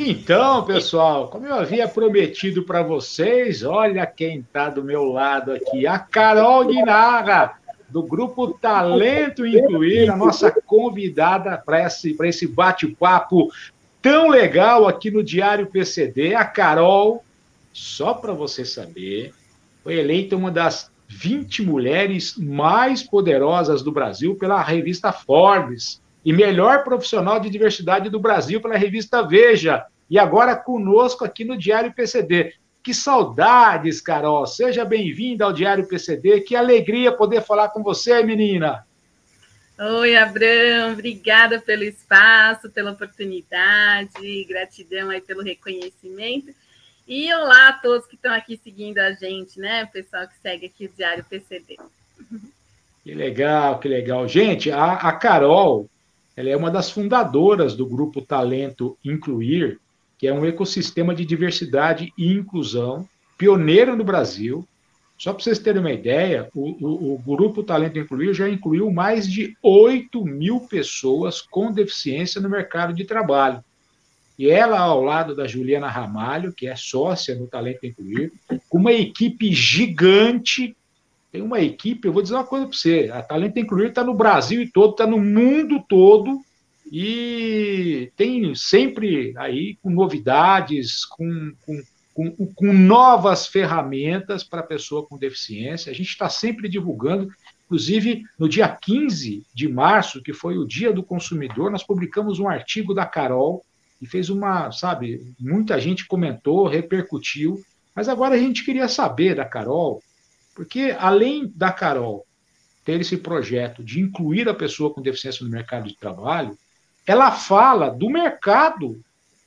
Então, pessoal, como eu havia prometido para vocês, olha quem está do meu lado aqui, a Carol Guinara, do grupo Talento Incluir, a nossa convidada para esse bate-papo tão legal aqui no Diário PCD. A Carol, só para você saber, foi eleita uma das 20 mulheres mais poderosas do Brasil pela revista Forbes e melhor profissional de diversidade do Brasil pela revista Veja. E agora conosco aqui no Diário PCD. Que saudades, Carol. Seja bem-vinda ao Diário PCD. Que alegria poder falar com você, menina. Oi, Abrão. Obrigada pelo espaço, pela oportunidade. Gratidão aí pelo reconhecimento. E olá a todos que estão aqui seguindo a gente, né? O pessoal que segue aqui o Diário PCD. Que legal, que legal. Gente, a Carol, ela é uma das fundadoras do grupo Talento Incluir, que é um ecossistema de diversidade e inclusão, pioneiro no Brasil. Só para vocês terem uma ideia, o grupo Talento Incluir já incluiu mais de 8 mil pessoas com deficiência no mercado de trabalho. E ela, ao lado da Juliana Ramalho, que é sócia no Talento Incluir, com uma equipe gigante. Tem uma equipe, eu vou dizer uma coisa para você, a Talento Incluir está no Brasil todo, está no mundo todo, e tem sempre aí com novidades, com novas ferramentas para a pessoa com deficiência. A gente está sempre divulgando, inclusive no dia 15 de março, que foi o Dia do Consumidor, nós publicamos um artigo da Carol, e fez uma, sabe, muita gente comentou, repercutiu, mas agora a gente queria saber da Carol, porque além da Carol ter esse projeto de incluir a pessoa com deficiência no mercado de trabalho, ela fala do mercado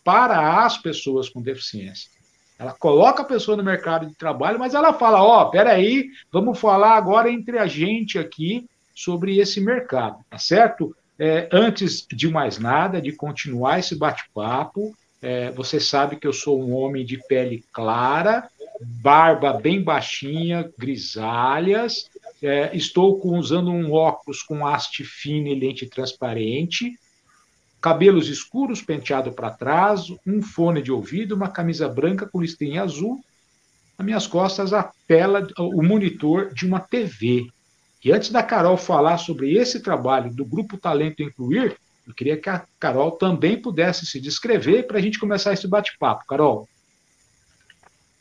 para as pessoas com deficiência. Ela coloca a pessoa no mercado de trabalho, mas ela fala, ó, peraí, vamos falar agora entre a gente aqui sobre esse mercado, tá certo? Antes de mais nada, de continuar esse bate-papo, você sabe que eu sou um homem de pele clara, barba bem baixinha, grisalhas, estou usando um óculos com haste fina e lente transparente, cabelos escuros, penteado para trás, um fone de ouvido, uma camisa branca com listrinha azul, nas minhas costas a tela, o monitor de uma TV. E antes da Carol falar sobre esse trabalho do Grupo Talento Incluir, eu queria que a Carol também pudesse se descrever para a gente começar esse bate-papo. Carol.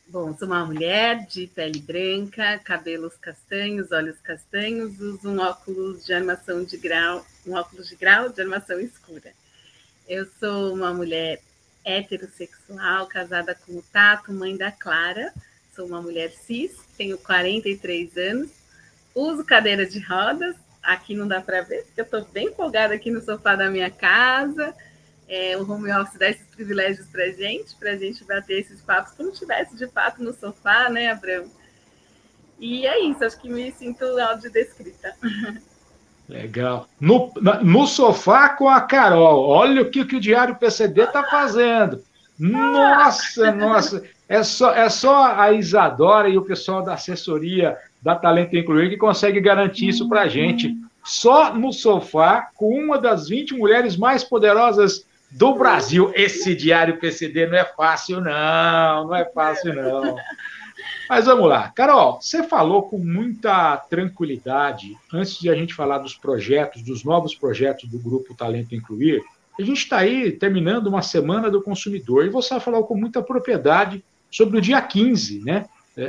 Bom, sou uma mulher de pele branca, cabelos castanhos, olhos castanhos, uso um óculos de armação de grau, de armação escura. Eu sou uma mulher heterossexual, casada com o Tato, mãe da Clara. Sou uma mulher cis, tenho 43 anos, uso cadeira de rodas. Aqui não dá para ver, porque eu estou bem empolgada aqui no sofá da minha casa. O home office dá esses privilégios para a gente bater esses papos como estivesse de fato no sofá, né, Abrão? E é isso, acho que me sinto audiodescrita. Legal. No sofá com a Carol. Olha o que o Diário PCD está fazendo. Nossa, nossa. É só a Isadora e o pessoal da assessoria da Talento Incluir que consegue garantir isso para a gente. Só no sofá com uma das 20 mulheres mais poderosas do Brasil. Esse Diário PCD não é fácil, não. Não é fácil, não. Mas vamos lá. Carol, você falou com muita tranquilidade, antes de a gente falar dos projetos, dos novos projetos do Grupo Talento Incluir, a gente está aí terminando uma semana do consumidor, e você falou com muita propriedade sobre o dia 15, né?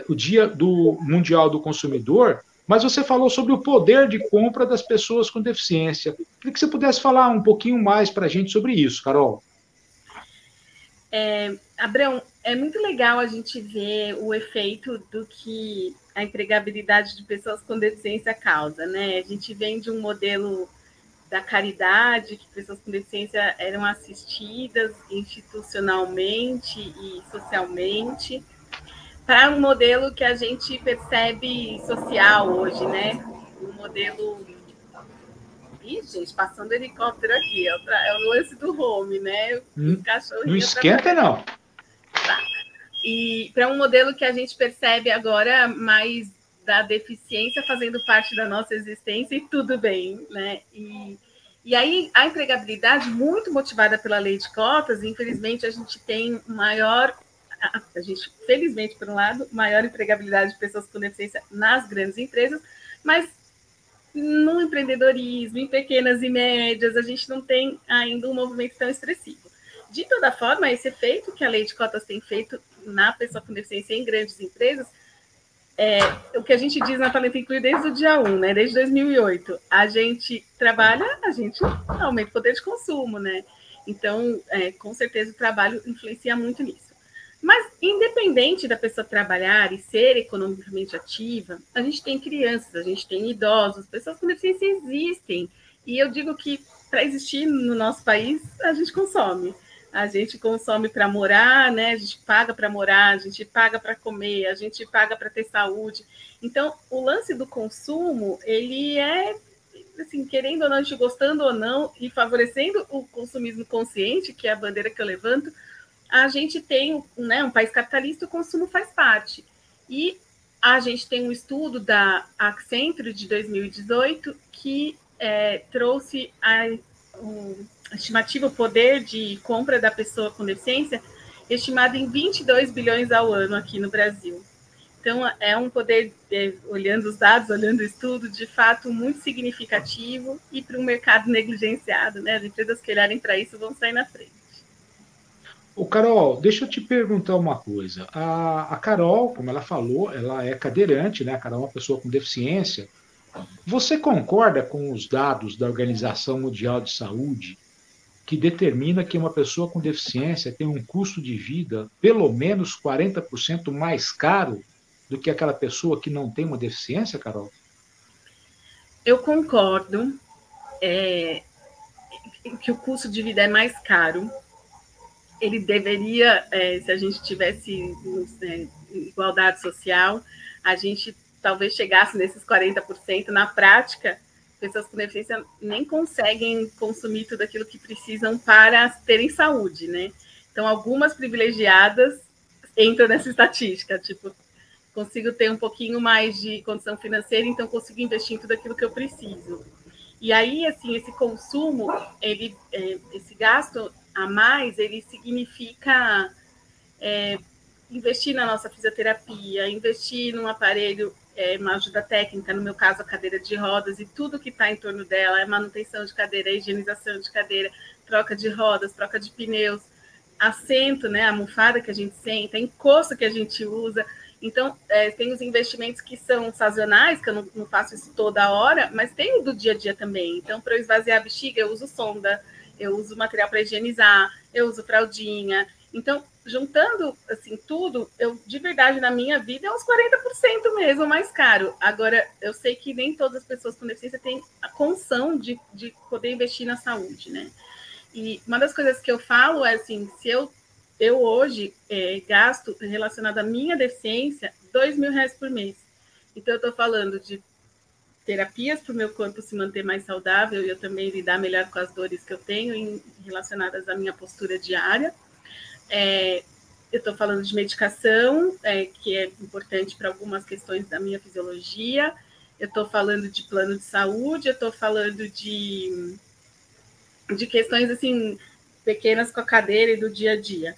O dia do Mundial do Consumidor, mas você falou sobre o poder de compra das pessoas com deficiência. Queria que você pudesse falar um pouquinho mais para a gente sobre isso, Carol. Abrão, é muito legal a gente ver o efeito do que a empregabilidade de pessoas com deficiência causa, né? A gente vem de um modelo da caridade, que pessoas com deficiência eram assistidas institucionalmente e socialmente, para um modelo que a gente percebe social hoje, né? Um modelo... Ih, gente, passando helicóptero aqui, é o lance do home, né? Não esquenta, não. Tá. E para um modelo que a gente percebe agora mais da deficiência fazendo parte da nossa existência, e tudo bem, né? E E aí, a empregabilidade, muito motivada pela lei de cotas, infelizmente, a gente tem maior, felizmente, por um lado, maior empregabilidade de pessoas com deficiência nas grandes empresas, mas no empreendedorismo, em pequenas e médias, a gente não tem ainda um movimento tão expressivo. De toda forma, esse efeito que a lei de cotas tem feito na pessoa com deficiência em grandes empresas, o que a gente diz na Talento Inclui desde o dia 1, né? Desde 2008. A gente trabalha, a gente aumenta o poder de consumo, né? Então, com certeza, o trabalho influencia muito nisso. Mas, independente da pessoa trabalhar e ser economicamente ativa, a gente tem crianças, a gente tem idosos, pessoas com deficiência existem. E eu digo que, para existir no nosso país, a gente consome. A gente consome para morar, né? A gente paga para morar, a gente paga para comer, a gente paga para ter saúde. Então, o lance do consumo, ele é, assim, querendo ou não, a gente gostando ou não, e favorecendo o consumismo consciente, que é a bandeira que eu levanto, a gente tem, né, um país capitalista, o consumo faz parte. E a gente tem um estudo da Accenture de 2018 que trouxe a estimativa, o poder de compra da pessoa com deficiência, estimado em 22 bilhões ao ano aqui no Brasil. Então, é um poder, olhando os dados, olhando o estudo, de fato muito significativo e para um mercado negligenciado, né? As empresas que olharem para isso vão sair na frente. Ô, Carol, deixa eu te perguntar uma coisa. A Carol, como ela falou, ela é cadeirante, né? A Carol é uma pessoa com deficiência. Você concorda com os dados da Organização Mundial de Saúde, que determina que uma pessoa com deficiência tem um custo de vida pelo menos 40% mais caro do que aquela pessoa que não tem uma deficiência, Carol? Eu concordo que o custo de vida é mais caro. Ele deveria, se a gente tivesse igualdade social, a gente talvez chegasse nesses 40%. Na prática, pessoas com deficiência nem conseguem consumir tudo aquilo que precisam para terem saúde, né? Então, algumas privilegiadas entram nessa estatística, tipo, consigo ter um pouquinho mais de condição financeira, então consigo investir em tudo aquilo que eu preciso. E aí, assim, esse consumo, esse gasto a mais, ele significa investir na nossa fisioterapia, investir num aparelho, uma ajuda técnica, no meu caso, a cadeira de rodas, e tudo que está em torno dela, manutenção de cadeira, higienização de cadeira, troca de rodas, troca de pneus, assento, né, a almofada que a gente senta, encosto que a gente usa. Então, tem os investimentos que são sazonais, que eu não faço isso toda hora, mas tem o do dia a dia também. Então, para eu esvaziar a bexiga, eu uso sonda, eu uso material para higienizar, eu uso fraldinha. Então, juntando assim tudo, de verdade, na minha vida, é uns 40% mesmo mais caro. Agora, eu sei que nem todas as pessoas com deficiência têm a condição de poder investir na saúde, né? E uma das coisas que eu falo é assim, se eu hoje gasto, relacionado à minha deficiência, R$ 2.000 por mês. Então, eu estou falando de terapias para o meu corpo se manter mais saudável e eu também lidar melhor com as dores que eu tenho relacionadas à minha postura diária. Eu estou falando de medicação, que é importante para algumas questões da minha fisiologia. Eu estou falando de plano de saúde, eu estou falando de questões assim pequenas com a cadeira e do dia a dia.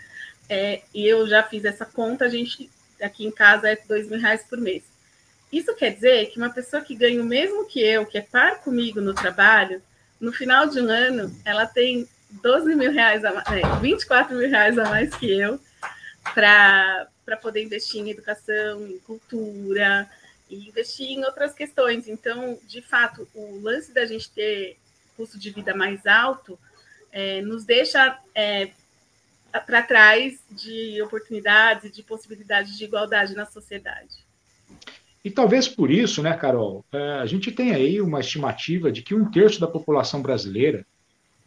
E eu já fiz essa conta, a gente aqui em casa é R$ 2.000 por mês. Isso quer dizer que uma pessoa que ganha o mesmo que eu, que é par comigo no trabalho, no final de um ano, ela tem R$ 12.000 a mais, R$ 24.000 a mais que eu, para poder investir em educação, em cultura, e investir em outras questões. Então, de fato, o lance da gente ter custo de vida mais alto nos deixa para trás de oportunidades e de possibilidades de igualdade na sociedade. E talvez por isso, né, Carol, a gente tem aí uma estimativa de que 1/3 da população brasileira,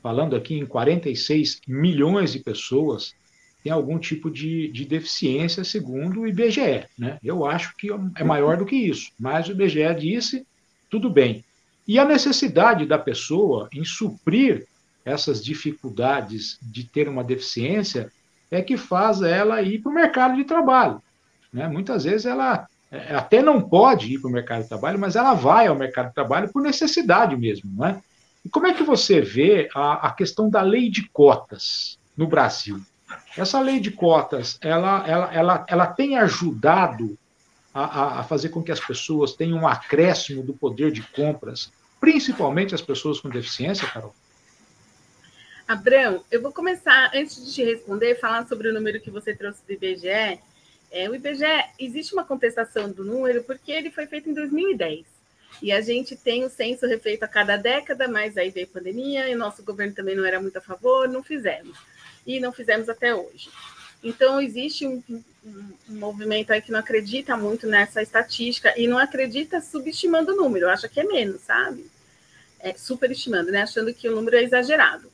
falando aqui em 46 milhões de pessoas, tem algum tipo de deficiência, segundo o IBGE, né? Eu acho que é maior do que isso, mas o IBGE disse, tudo bem. E a necessidade da pessoa em suprir essas dificuldades de ter uma deficiência é que faz ela ir para o mercado de trabalho, né? Muitas vezes ela até não pode ir para o mercado de trabalho, mas ela vai ao mercado de trabalho por necessidade mesmo, não é? E como é que você vê a questão da lei de cotas no Brasil? Essa lei de cotas, ela tem ajudado a fazer com que as pessoas tenham um acréscimo do poder de compras, principalmente as pessoas com deficiência, Carol? Abrão, eu vou começar, antes de te responder, falando sobre o número que você trouxe do IBGE. O IBGE, existe uma contestação do número porque ele foi feito em 2010. E a gente tem o censo refeito a cada década, mas aí veio a pandemia e o nosso governo também não era muito a favor, não fizemos. E não fizemos até hoje. Então, existe um movimento aí que não acredita muito nessa estatística e não acredita subestimando o número, acha que é menos, sabe? Superestimando, né? Achando que o número é exagerado.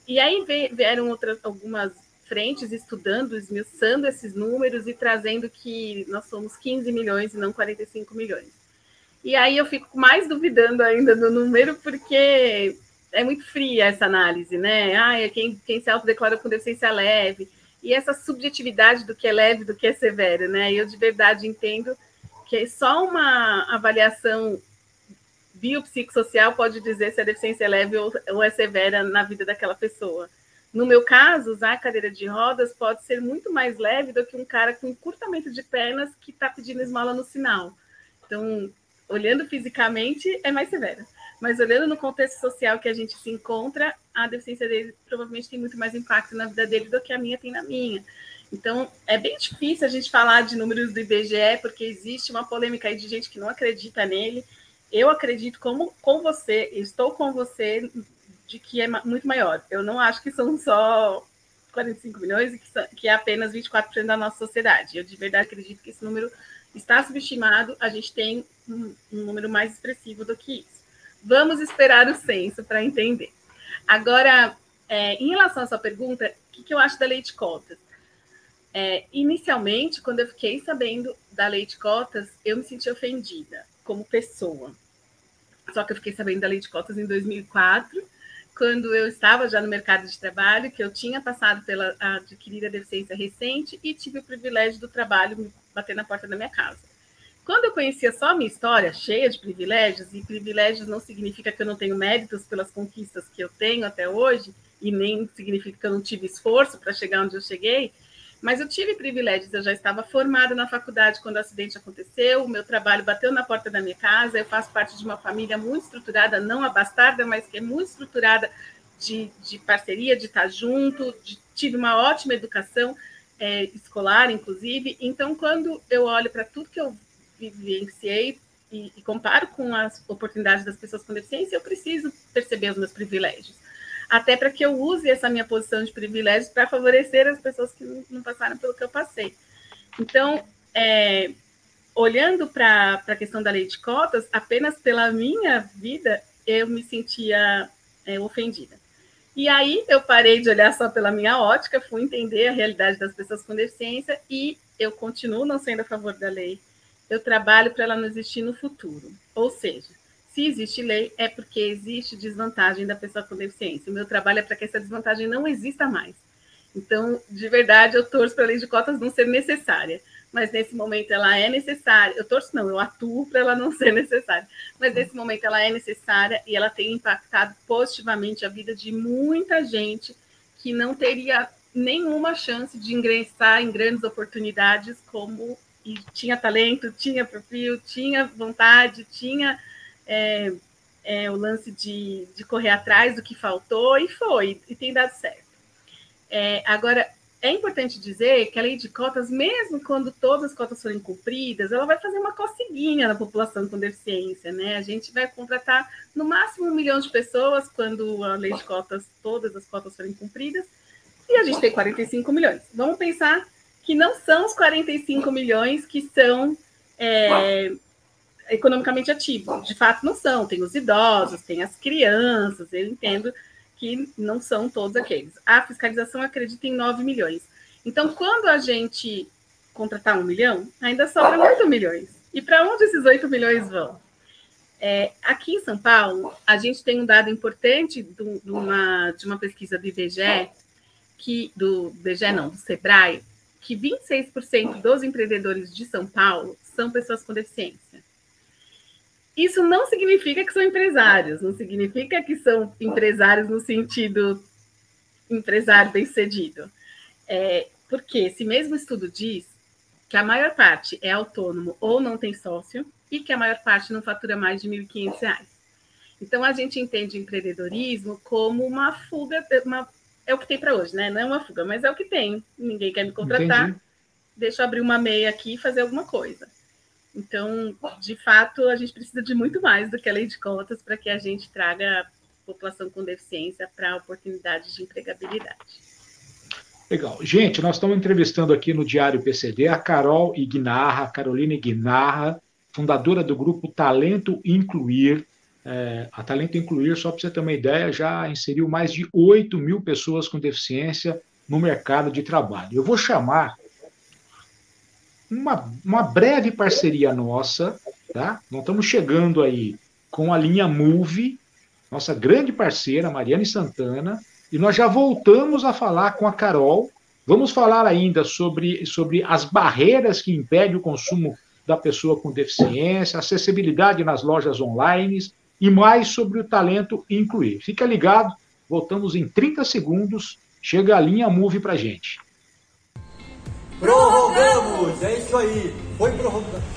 E aí vieram algumas frentes estudando, esmiuçando esses números e trazendo que nós somos 15 milhões e não 45 milhões. E aí eu fico mais duvidando ainda do número, porque é muito fria essa análise, né? Quem se autodeclara com deficiência leve, e essa subjetividade do que é leve, do que é severo, né? Eu de verdade entendo que só uma avaliação biopsicossocial pode dizer se a deficiência é leve ou é severa na vida daquela pessoa. No meu caso, usar a cadeira de rodas pode ser muito mais leve do que um cara com encurtamento de pernas que está pedindo esmola no sinal. Então, olhando fisicamente, é mais severa. Mas olhando no contexto social que a gente se encontra, a deficiência dele provavelmente tem muito mais impacto na vida dele do que a minha tem na minha. Então, é bem difícil a gente falar de números do IBGE, porque existe uma polêmica aí de gente que não acredita nele. Eu acredito com você, estou com você, de que é muito maior. Eu não acho que são só 45 milhões e que é apenas 24% da nossa sociedade. Eu de verdade acredito que esse número está subestimado, a gente tem um número mais expressivo do que isso. Vamos esperar o censo para entender. Agora, em relação à sua pergunta, o que eu acho da lei de cotas? Inicialmente, quando eu fiquei sabendo da lei de cotas, eu me senti ofendida como pessoa. Só que eu fiquei sabendo da lei de cotas em 2004, quando eu estava já no mercado de trabalho, que eu tinha passado pela adquirir a deficiência recente e tive o privilégio do trabalho me bater na porta da minha casa. Quando eu conhecia só a minha história, cheia de privilégios, e privilégios não significa que eu não tenho méritos pelas conquistas que eu tenho até hoje, e nem significa que eu não tive esforço para chegar onde eu cheguei, mas eu tive privilégios, eu já estava formada na faculdade quando o acidente aconteceu, o meu trabalho bateu na porta da minha casa, eu faço parte de uma família muito estruturada, não abastarda, mas que é muito estruturada de parceria, de estar junto, tive uma ótima educação escolar, inclusive. Então, quando eu olho para tudo que eu vivenciei e comparo com as oportunidades das pessoas com deficiência, eu preciso perceber os meus privilégios. Até para que eu use essa minha posição de privilégios para favorecer as pessoas que não passaram pelo que eu passei. Então, olhando para a questão da lei de cotas, apenas pela minha vida, eu me sentia ofendida. E aí, eu parei de olhar só pela minha ótica, fui entender a realidade das pessoas com deficiência e eu continuo não sendo a favor da lei. Eu trabalho para ela não existir no futuro. Ou seja, se existe lei, é porque existe desvantagem da pessoa com deficiência. O meu trabalho é para que essa desvantagem não exista mais. Então, de verdade, eu torço para a lei de cotas não ser necessária. Mas nesse momento ela é necessária. Eu torço não, eu atuo para ela não ser necessária. Mas nesse momento ela é necessária e ela tem impactado positivamente a vida de muita gente que não teria nenhuma chance de ingressar em grandes oportunidades como e tinha talento, tinha perfil, tinha vontade, tinha o lance de correr atrás do que faltou e foi, e tem dado certo. Agora, é importante dizer que a lei de cotas, mesmo quando todas as cotas forem cumpridas, ela vai fazer uma coceguinha na população com deficiência, né? A gente vai contratar no máximo 1 milhão de pessoas quando a lei de cotas, todas as cotas forem cumpridas, e a gente tem 45 milhões. Vamos pensar que não são os 45 milhões que são economicamente ativos. De fato, não são. Tem os idosos, tem as crianças, eu entendo que não são todos aqueles. A fiscalização acredita em 9 milhões. Então, quando a gente contratar 1 milhão, ainda sobram 8 milhões. E para onde esses 8 milhões vão? Aqui em São Paulo, a gente tem um dado importante de uma pesquisa do IBGE, do Sebrae, que 26% dos empreendedores de São Paulo são pessoas com deficiência. Isso não significa que são empresários, não significa que são empresários no sentido empresário bem-sucedido. Porque esse mesmo estudo diz que a maior parte é autônomo ou não tem sócio e que a maior parte não fatura mais de R$ 1.500. Então, a gente entende o empreendedorismo como uma fuga, é o que tem para hoje, né? Não é uma fuga, mas é o que tem. Ninguém quer me contratar, entendi. Deixa eu abrir uma MEI aqui e fazer alguma coisa. Então, de fato, a gente precisa de muito mais do que a lei de cotas para que a gente traga a população com deficiência para oportunidades de empregabilidade. Legal. Gente, nós estamos entrevistando aqui no Diário PCD a Carol Ignarra, Carolina Ignarra, fundadora do grupo Talento Incluir. A Talento Incluir, só para você ter uma ideia, já inseriu mais de 8.000 pessoas com deficiência no mercado de trabalho. Eu vou chamar uma breve parceria nossa, tá? Nós estamos chegando aí com a linha Move, nossa grande parceira, Mariane Santana, e nós já voltamos a falar com a Carol. Vamos falar ainda sobre as barreiras que impedem o consumo da pessoa com deficiência, acessibilidade nas lojas online e mais sobre o Talento Incluir. Fica ligado, voltamos em 30 segundos, chega a linha Move para a gente. Prorrogamos! É isso aí! Foi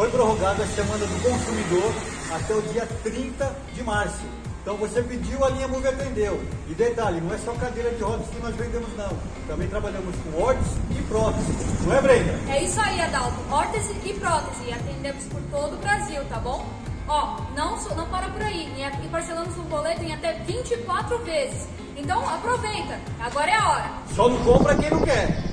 prorrogada a Semana do Consumidor até o dia 30 de março. Então você pediu, a linha Move atendeu. E detalhe, não é só cadeira de rodas que nós vendemos não. Também trabalhamos com órtese e prótese. Não é, Brenda? É isso aí, Adalto. Órtese e prótese. E atendemos por todo o Brasil, tá bom? Ó, não para por aí. E parcelamos o boleto em até 24 vezes. Então aproveita. Agora é a hora. Só não compra quem não quer.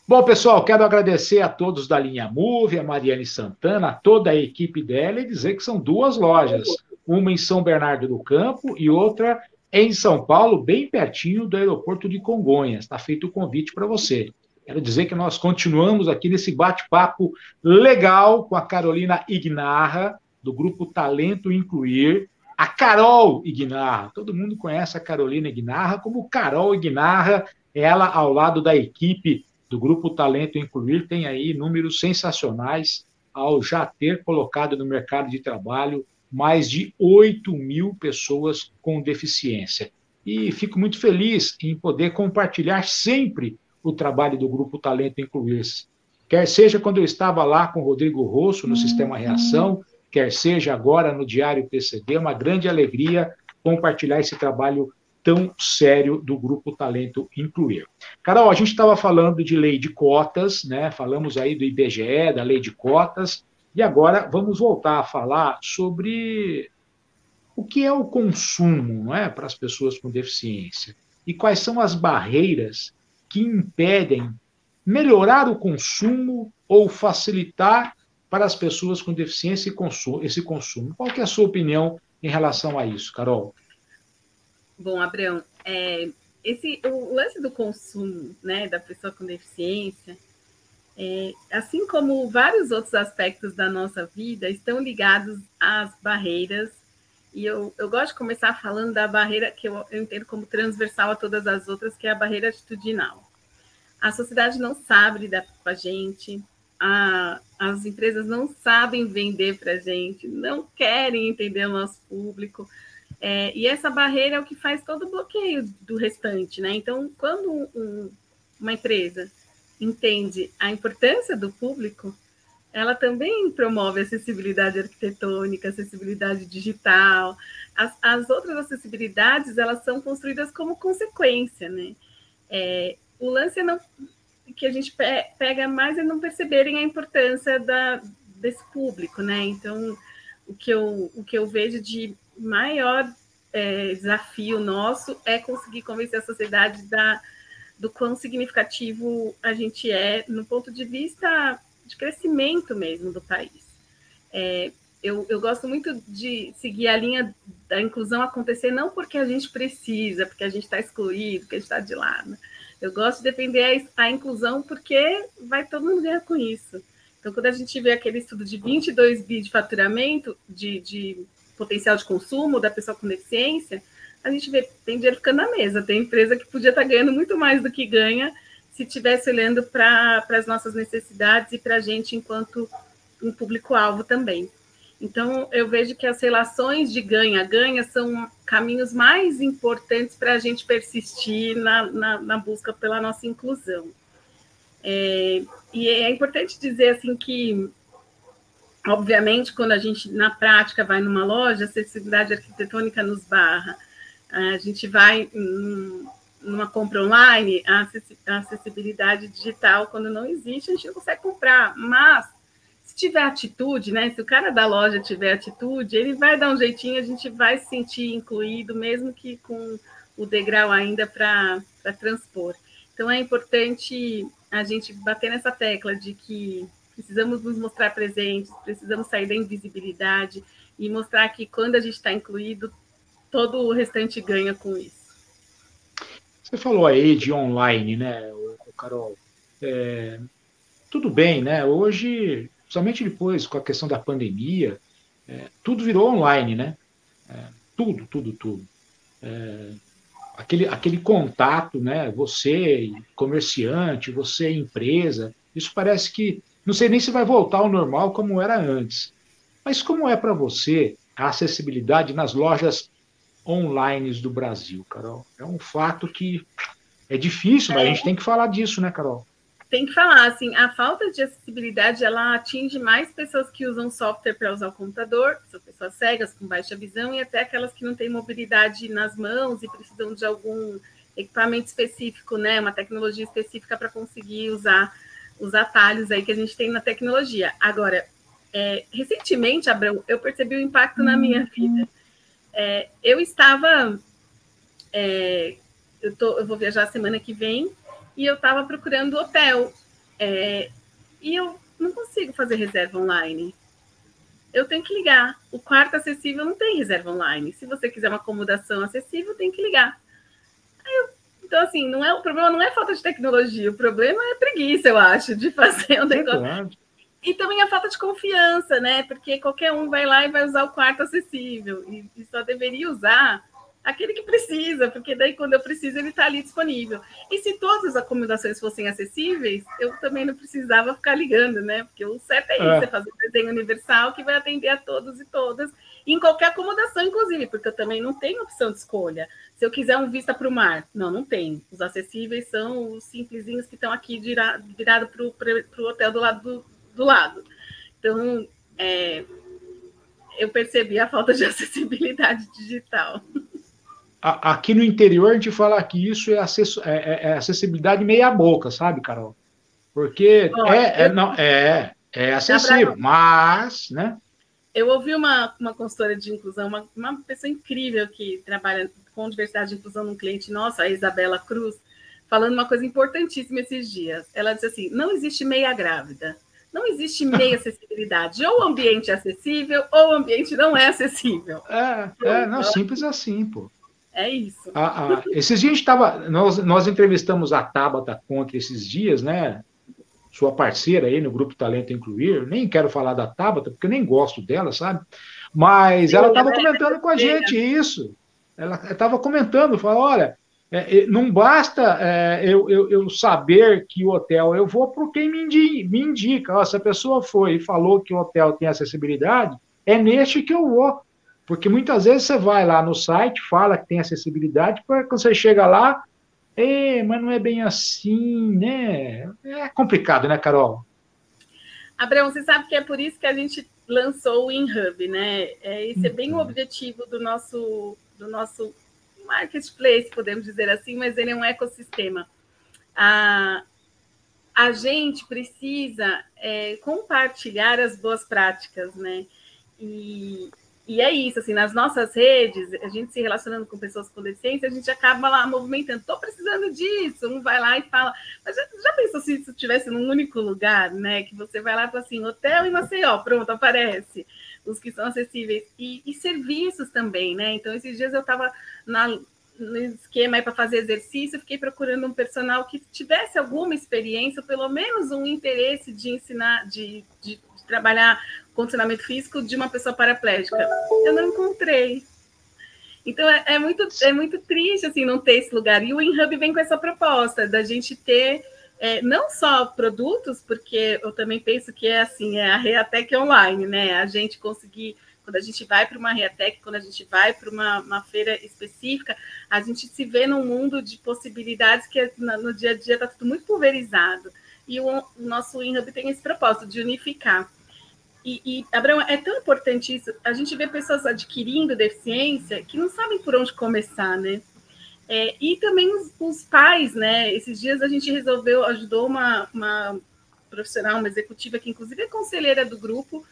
Bom, pessoal, quero agradecer a todos da linha Move, a Mariane Santana, a toda a equipe dela, e dizer que são duas lojas, uma em São Bernardo do Campo e outra em São Paulo, bem pertinho do aeroporto de Congonhas. Está feito o convite para você. Quero dizer que nós continuamos aqui nesse bate-papo legal com a Carolina Ignarra, do grupo Talento Incluir, a Carol Ignarra. Todo mundo conhece a Carolina Ignarra como Carol Ignarra, ela ao lado da equipe do Grupo Talento Incluir, tem aí números sensacionais ao já ter colocado no mercado de trabalho mais de 8.000 pessoas com deficiência. E fico muito feliz em poder compartilhar sempre o trabalho do Grupo Talento Incluir. Quer seja quando eu estava lá com o Rodrigo Rosso no Sistema Reação, quer seja agora no Diário PCD, é uma grande alegria compartilhar esse trabalho tão sério do Grupo Talento Incluir. Carol, a gente estava falando de lei de cotas, né? Falamos aí do IBGE, da lei de cotas, e agora vamos voltar a falar sobre o que é o consumo, não é, para as pessoas com deficiência e quais são as barreiras que impedem melhorar o consumo ou facilitar para as pessoas com deficiência esse consumo. Qual que é a sua opinião em relação a isso, Carol? Bom, Abraão, o lance do consumo, né, da pessoa com deficiência, assim como vários outros aspectos da nossa vida, estão ligados às barreiras, e eu gosto de começar falando da barreira que eu entendo como transversal a todas as outras, que é a barreira atitudinal. A sociedade não sabe lidar com a gente, as empresas não sabem vender para a gente, não querem entender o nosso público, e essa barreira é o que faz todo o bloqueio do restante, né? Então, quando uma empresa entende a importância do público, ela também promove acessibilidade arquitetônica, acessibilidade digital. As outras acessibilidades, elas são construídas como consequência, né? O lance que a gente pega mais é não perceberem a importância desse público, né? Então, o que eu vejo de maior desafio nosso é conseguir convencer a sociedade do quão significativo a gente é no ponto de vista de crescimento mesmo do país. Eu gosto muito de seguir a linha da inclusão acontecer não porque a gente precisa, porque a gente está excluído, porque a gente está de lado. Eu gosto de defender a inclusão porque vai todo mundo ganhar com isso. Então, quando a gente vê aquele estudo de 22 bi de faturamento, de potencial de consumo da pessoa com deficiência, a gente vê tem dinheiro ficando na mesa, tem empresa que podia estar ganhando muito mais do que ganha se estivesse olhando para as nossas necessidades e para a gente enquanto um público-alvo também. Então, eu vejo que as relações de ganha-ganha são caminhos mais importantes para a gente persistir na busca pela nossa inclusão. E é importante dizer assim que, obviamente, quando a gente, na prática, vai numa loja, a acessibilidade arquitetônica nos barra. A gente vai numa compra online, a acessibilidade digital, quando não existe, a gente não consegue comprar. Mas, se tiver atitude, né? Se o cara da loja tiver atitude, ele vai dar um jeitinho, a gente vai se sentir incluído, mesmo que com o degrau ainda para transpor. Então, é importante a gente bater nessa tecla de que precisamos nos mostrar presentes, precisamos sair da invisibilidade e mostrar que quando a gente está incluído, todo o restante ganha com isso. Você falou aí de online, né, Carol? Tudo bem, né? Hoje, somente depois, com a questão da pandemia, tudo virou online, né? Tudo. Aquele contato, né? Você, comerciante, você, empresa, isso parece que, não sei nem se vai voltar ao normal como era antes. Mas como é para você a acessibilidade nas lojas online do Brasil, Carol? É um fato que é difícil, mas a gente tem que falar disso, né, Carol? Tem que falar, assim, a falta de acessibilidade, ela atinge mais pessoas que usam software para usar o computador, são pessoas cegas, com baixa visão, e até aquelas que não têm mobilidade nas mãos e precisam de algum equipamento específico, né, uma tecnologia específica para conseguir usar os atalhos aí que a gente tem na tecnologia. Agora, recentemente, Abrão, eu percebi o impacto na minha vida. Eu estava... eu vou viajar semana que vem, e eu estava procurando hotel. E eu não consigo fazer reserva online. Eu tenho que ligar. O quarto acessível não tem reserva online. Se você quiser uma acomodação acessível, tem que ligar. Então, assim, o problema não é falta de tecnologia, o problema é preguiça, eu acho, de fazer um negócio. Claro. E também a falta de confiança, né? Porque qualquer um vai lá e vai usar o quarto acessível. E só deveria usar aquele que precisa, porque daí quando eu preciso ele está ali disponível. E se todas as acomodações fossem acessíveis, eu também não precisava ficar ligando, né? Porque o certo é isso, é fazer um desenho universal que vai atender a todos e todas, e em qualquer acomodação, inclusive, porque eu também não tenho opção de escolha. Se eu quiser um vista para o mar, não tem. Os acessíveis são os simplesinhos que estão aqui virado para o hotel do lado. Então, eu percebi a falta de acessibilidade digital. Aqui no interior, a gente fala que isso é acessibilidade meia boca, sabe, Carol? Porque é acessível, mas, né? Eu ouvi uma consultora de inclusão, uma pessoa incrível que trabalha com diversidade e inclusão num cliente nosso, a Isabela Cruz, falando uma coisa importantíssima esses dias. Ela disse assim, não existe meia grávida, não existe meia acessibilidade. Ou o ambiente é acessível, ou o ambiente não é acessível. Não, simples assim, pô. É isso. Esses dias nós entrevistamos a Tabata Contra esses dias, né? Sua parceira aí no Grupo Talento Incluir. Nem quero falar da Tabata, porque eu nem gosto dela, sabe? Mas ela estava comentando com a gente isso. Ela estava comentando, falou, olha, não basta eu saber que o hotel, eu vou por quem me indica. Se a pessoa foi e falou que o hotel tem acessibilidade, é neste que eu vou. Porque muitas vezes você vai lá no site, fala que tem acessibilidade, quando você chega lá, mas não é bem assim, né? É complicado, né, Carol? Abraão, você sabe que é por isso que a gente lançou o InHub, né? Esse é bem o objetivo do nosso marketplace, podemos dizer assim, mas ele é um ecossistema. A gente precisa compartilhar as boas práticas, né? E é isso, assim, nas nossas redes, a gente se relacionando com pessoas com deficiência, a gente acaba lá movimentando, estou precisando disso, um vai lá e fala, mas já pensou se isso estivesse num único lugar, né, que você vai lá e fala assim, hotel em Maceió, pronto, aparece, os que são acessíveis, e serviços também, né, então esses dias eu estava no esquema aí para fazer exercício, fiquei procurando um personal que tivesse alguma experiência, ou pelo menos um interesse de ensinar, de trabalhar condicionamento físico de uma pessoa paraplégica. Eu não encontrei. Então, é muito triste, assim, não ter esse lugar. E o InHub vem com essa proposta da gente ter não só produtos, porque eu também penso que é assim, a Reatec online, né? A gente conseguir, quando a gente vai para uma Reatec, quando a gente vai para uma feira específica, a gente se vê num mundo de possibilidades que no dia a dia está tudo muito pulverizado. E o nosso InHub tem esse propósito de unificar. E, Abraão, é tão importante isso. A gente vê pessoas adquirindo deficiência que não sabem por onde começar, né? E também os pais, né? Esses dias a gente ajudou uma profissional, uma executiva, que inclusive é conselheira do grupo.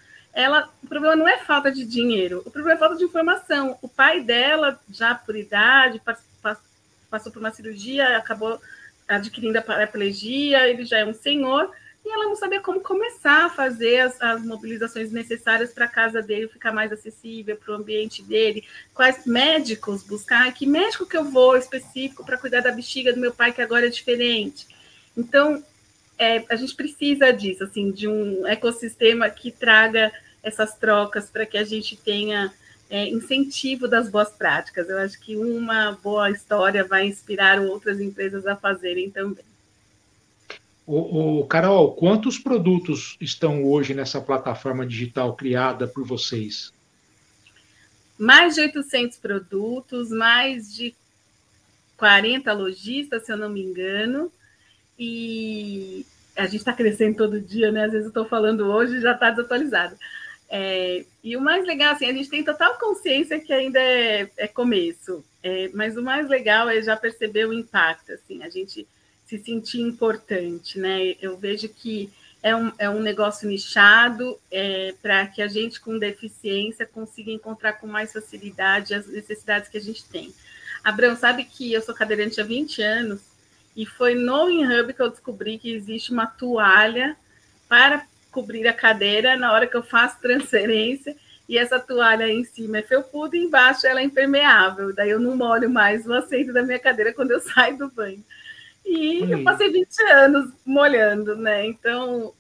O problema não é falta de dinheiro, o problema é falta de informação. O pai dela, já por idade, passou por uma cirurgia, acabou adquirindo a paraplegia, ele já é um senhor, e ela não sabia como começar a fazer as mobilizações necessárias para a casa dele ficar mais acessível, para o ambiente dele, quais médicos buscar, que médico que eu vou específico para cuidar da bexiga do meu pai, que agora é diferente. Então, a gente precisa disso, assim, de um ecossistema que traga essas trocas para que a gente tenha incentivo das boas práticas. Eu acho que uma boa história vai inspirar outras empresas a fazerem também. Carol, quantos produtos estão hoje nessa plataforma digital criada por vocês? Mais de 800 produtos, mais de 40 lojistas, se eu não me engano, e a gente está crescendo todo dia, né? Às vezes eu estou falando hoje e já está desatualizado. E o mais legal, assim, a gente tem total consciência que ainda é começo, mas o mais legal é já perceber o impacto, assim, a gente se sentir importante, né? Eu vejo que é um negócio nichado para que a gente com deficiência consiga encontrar com mais facilidade as necessidades que a gente tem. Abraão, sabe que eu sou cadeirante há 20 anos e foi no InHub que eu descobri que existe uma toalha para cobrir a cadeira na hora que eu faço transferência, e essa toalha em cima é felpuda e embaixo ela é impermeável, daí eu não molho mais o assento da minha cadeira quando eu saio do banho. E eu passei 20 anos molhando, né? Então,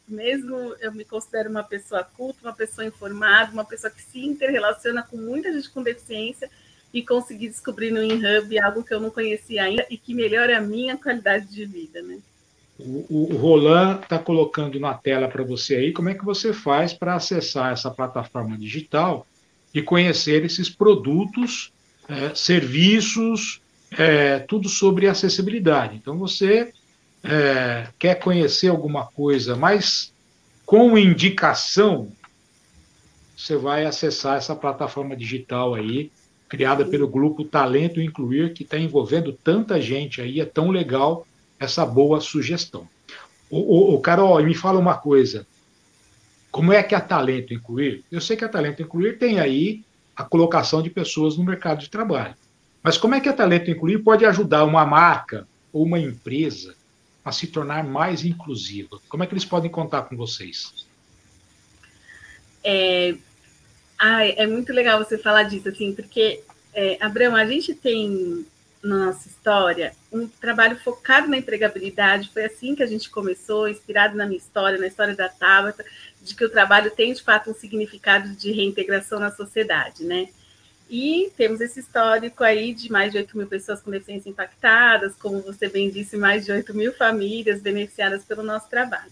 mesmo eu me considero uma pessoa culta, uma pessoa informada, uma pessoa que se interrelaciona com muita gente com deficiência, e consegui descobrir no InHub algo que eu não conhecia ainda e que melhora a minha qualidade de vida, né? O Roland está colocando na tela para você aí como é que você faz para acessar essa plataforma digital e conhecer esses produtos, serviços, tudo sobre acessibilidade. Então, você quer conhecer alguma coisa, mas com indicação, você vai acessar essa plataforma digital aí, criada pelo grupo Talento Incluir, que está envolvendo tanta gente aí, é tão legal essa boa sugestão. Carol, me fala uma coisa, como é que a Talento Incluir? Eu sei que a Talento Incluir tem aí a colocação de pessoas no mercado de trabalho, mas como é que a Talento Incluir pode ajudar uma marca ou uma empresa a se tornar mais inclusiva? Como é que eles podem contar com vocês? É muito legal você falar disso, assim, porque, Abraão, a gente tem na nossa história um trabalho focado na empregabilidade. Foi assim que a gente começou, inspirado na minha história, na história da Tabata, de que o trabalho tem, de fato, um significado de reintegração na sociedade, né? E temos esse histórico aí de mais de 8 mil pessoas com deficiência impactadas, como você bem disse, mais de 8 mil famílias beneficiadas pelo nosso trabalho.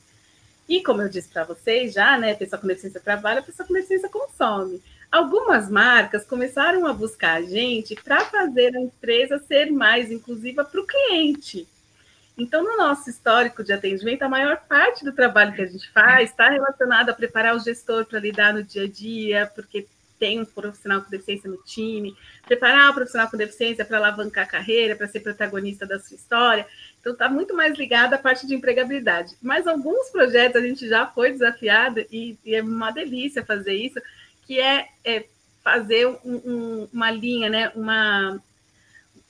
E como eu disse para vocês já, né, a pessoa com deficiência trabalha, a pessoa com deficiência consome. Algumas marcas começaram a buscar a gente para fazer a empresa ser mais inclusiva para o cliente. Então, no nosso histórico de atendimento, a maior parte do trabalho que a gente faz está relacionado a preparar o gestor para lidar no dia a dia, porque tem um profissional com deficiência no time, preparar o profissional com deficiência para alavancar a carreira, para ser protagonista da sua história. Então, está muito mais ligado à parte de empregabilidade. Mas alguns projetos a gente já foi desafiado e é uma delícia fazer isso, que é fazer uma linha, né?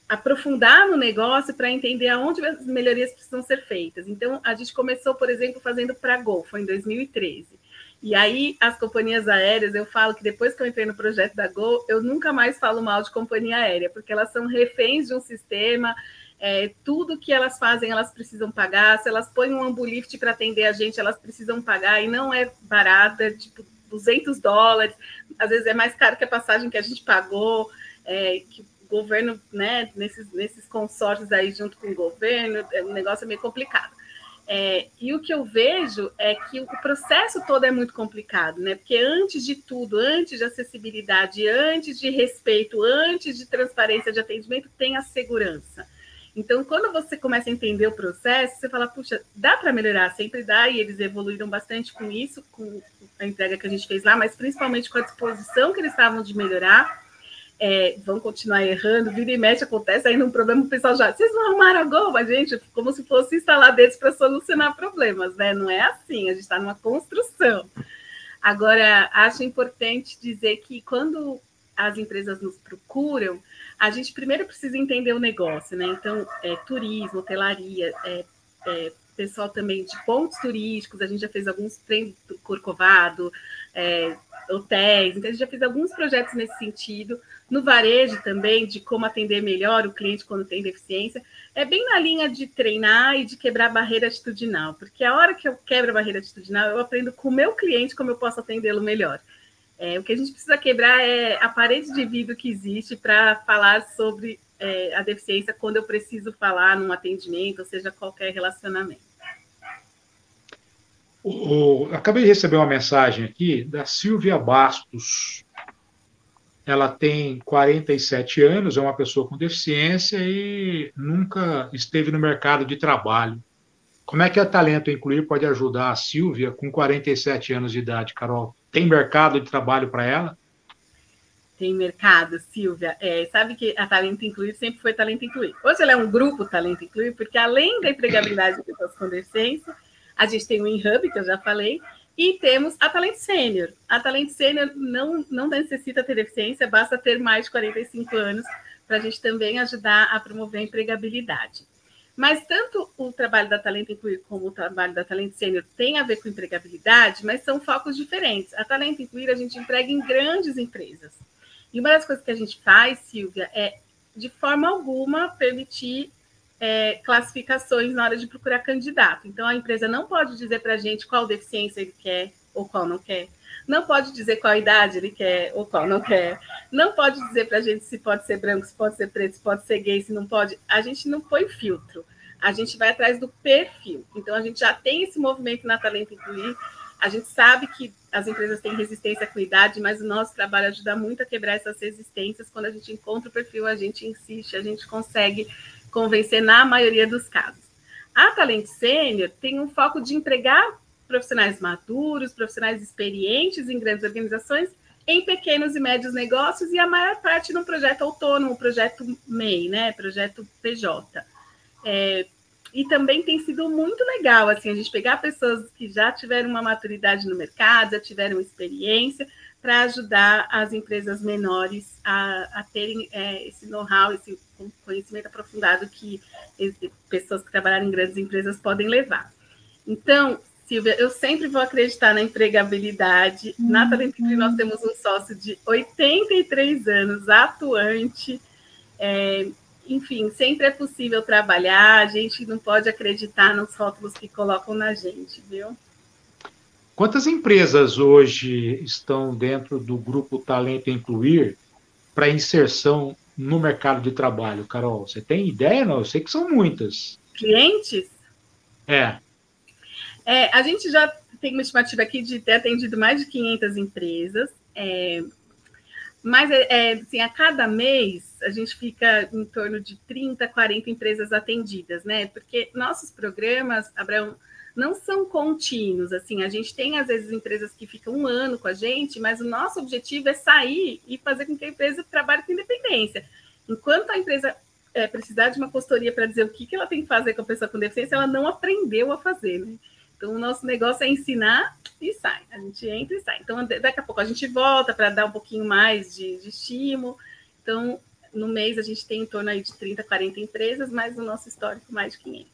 Aprofundar no negócio para entender aonde as melhorias precisam ser feitas. Então, a gente começou, por exemplo, fazendo para a Gol, foi em 2013. E aí, as companhias aéreas, eu falo que depois que eu entrei no projeto da Gol, eu nunca mais falo mal de companhia aérea, porque elas são reféns de um sistema, tudo que elas fazem, elas precisam pagar. Se elas põem um ambulift para atender a gente, elas precisam pagar, e não é barata, tipo $200, às vezes é mais caro que a passagem que a gente pagou, que governo, né, nesses consórcios aí junto com o governo, o negócio é meio complicado. E o que eu vejo é que o processo todo é muito complicado, né? Porque antes de tudo, antes de acessibilidade, antes de respeito, antes de transparência de atendimento, tem a segurança. Então, quando você começa a entender o processo, você fala, puxa, dá para melhorar, sempre dá, e eles evoluíram bastante com isso, com a entrega que a gente fez lá, mas principalmente com a disposição que eles estavam de melhorar. Vão continuar errando, vira e mexe, acontece ainda um problema, o pessoal já, vocês não arrumaram a goma, gente, como se fosse instalar deles para solucionar problemas, né? Não é assim, a gente está numa construção. Agora, acho importante dizer que quando as empresas nos procuram, a gente primeiro precisa entender o negócio, né? Então, turismo, hotelaria, pessoal também de pontos turísticos, a gente já fez alguns treinos do Corcovado, hotéis, então a gente já fez alguns projetos nesse sentido, no varejo também, de como atender melhor o cliente quando tem deficiência, é bem na linha de treinar e de quebrar a barreira atitudinal, porque a hora que eu quebro a barreira atitudinal, eu aprendo com o meu cliente como eu posso atendê-lo melhor. O que a gente precisa quebrar é a parede de vidro que existe para falar sobre a deficiência quando eu preciso falar num atendimento, ou seja, qualquer relacionamento. Acabei de receber uma mensagem aqui da Silvia Bastos. Ela tem 47 anos, é uma pessoa com deficiência e nunca esteve no mercado de trabalho. Como é que a Talento Incluir pode ajudar a Silvia com 47 anos de idade, Carol? Tem mercado de trabalho para ela? Tem mercado, Silvia. Sabe que a Talento Incluir sempre foi Talento Incluir. Hoje ela é um grupo Talento Incluir, porque além da empregabilidade de pessoas com deficiência, a gente tem o InHub, que eu já falei, e temos a Talento Sênior. A Talento Sênior não necessita ter deficiência, basta ter mais de 45 anos para a gente também ajudar a promover a empregabilidade. Mas tanto o trabalho da Talento Incluir como o trabalho da Talento Sênior tem a ver com empregabilidade, mas são focos diferentes. A Talento Incluir a gente emprega em grandes empresas. E uma das coisas que a gente faz, Silvia, é, de forma alguma, permitir classificações na hora de procurar candidato. Então, a empresa não pode dizer para a gente qual deficiência ele quer ou qual não quer. Não pode dizer qual idade ele quer ou qual não quer. Não pode dizer para a gente se pode ser branco, se pode ser preto, se pode ser gay, se não pode. A gente não põe filtro. A gente vai atrás do perfil. Então, a gente já tem esse movimento na Talento Incluir. A gente sabe que as empresas têm resistência com idade, mas o nosso trabalho ajuda muito a quebrar essas resistências. Quando a gente encontra o perfil, a gente insiste, a gente consegue convencer na maioria dos casos. A Talento Sênior tem um foco de empregar profissionais maduros, profissionais experientes em grandes organizações, em pequenos e médios negócios, e a maior parte num projeto autônomo, projeto MEI, né, projeto PJ. E também tem sido muito legal, assim, a gente pegar pessoas que já tiveram uma maturidade no mercado, já tiveram experiência, para ajudar as empresas menores a terem esse know-how, esse conhecimento aprofundado que pessoas que trabalharam em grandes empresas podem levar. Então, Silvia, eu sempre vou acreditar na empregabilidade. Na Talento Incluir, nós temos um sócio de 83 anos, atuante. Enfim, sempre é possível trabalhar, a gente não pode acreditar nos rótulos que colocam na gente, viu? Quantas empresas hoje estão dentro do grupo Talento Incluir para inserção no mercado de trabalho, Carol? Você tem ideia? Não, eu sei que são muitas. Clientes? A gente já tem uma estimativa aqui de ter atendido mais de 500 empresas, mas assim, a cada mês a gente fica em torno de 30, 40 empresas atendidas, né? Porque nossos programas, Abraão, não são contínuos, assim, a gente tem, às vezes, empresas que ficam um ano com a gente, mas o nosso objetivo é sair e fazer com que a empresa trabalhe com independência. Enquanto a empresa precisar de uma consultoria para dizer o que ela tem que fazer com a pessoa com deficiência, ela não aprendeu a fazer, né? Então, o nosso negócio é ensinar e sai. A gente entra e sai. Então, daqui a pouco a gente volta para dar um pouquinho mais de estímulo. Então, no mês a gente tem em torno aí de 30, 40 empresas, mas no nosso histórico mais de 500.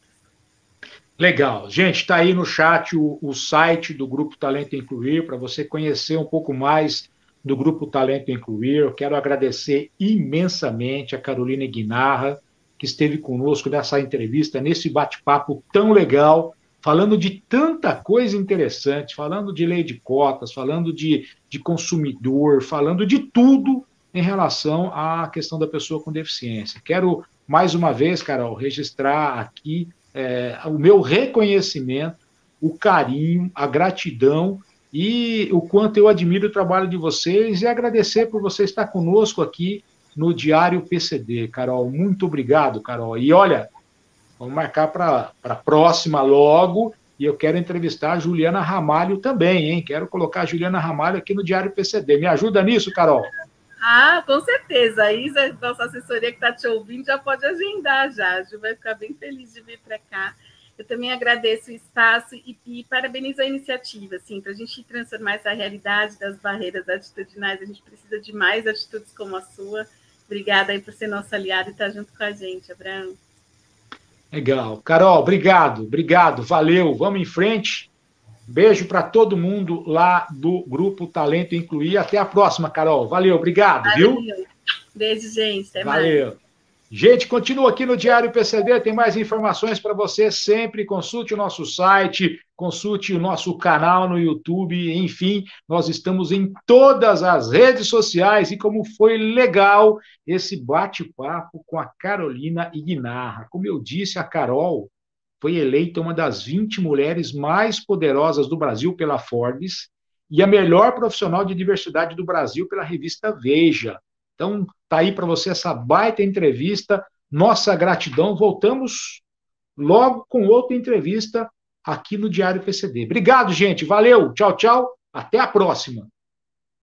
Legal. Gente, está aí no chat o site do Grupo Talento Incluir, para você conhecer um pouco mais do Grupo Talento Incluir. Eu quero agradecer imensamente a Carolina Guinarra, que esteve conosco nessa entrevista, nesse bate-papo tão legal, falando de tanta coisa interessante, falando de lei de cotas, falando de consumidor, falando de tudo em relação à questão da pessoa com deficiência. Quero, mais uma vez, Carol, registrar aqui o meu reconhecimento, o carinho, a gratidão e o quanto eu admiro o trabalho de vocês e agradecer por você estar conosco aqui no Diário PCD. Carol, muito obrigado, Carol. E olha, vamos marcar para a próxima logo, e eu quero entrevistar a Juliana Ramalho também, hein? Quero colocar a Juliana Ramalho aqui no Diário PCD. Me ajuda nisso, Carol? Ah, com certeza. A Isa, nossa assessoria que está te ouvindo, já pode agendar já. A Ju vai ficar bem feliz de vir para cá. Eu também agradeço o espaço e parabenizo a iniciativa, assim, para a gente transformar essa realidade das barreiras atitudinais. A gente precisa de mais atitudes como a sua. Obrigada aí por ser nosso aliado e estar junto com a gente, Abraão. Legal. Carol, obrigado, valeu. Vamos em frente. Beijo para todo mundo lá do Grupo Talento Incluir. Até a próxima, Carol. Valeu, obrigado, viu? Beijo, gente. Até valeu. Mais. Gente, continua aqui no Diário PCD, tem mais informações para você sempre. Consulte o nosso site, consulte o nosso canal no YouTube, enfim, nós estamos em todas as redes sociais e como foi legal esse bate-papo com a Carolina Ignarra. Como eu disse, a Carol foi eleita uma das 20 mulheres mais poderosas do Brasil pela Forbes e a melhor profissional de diversidade do Brasil pela revista Veja. Então, tá aí para você essa baita entrevista. Nossa gratidão. Voltamos logo com outra entrevista aqui no Diário PCD. Obrigado, gente. Valeu. Tchau, tchau. Até a próxima.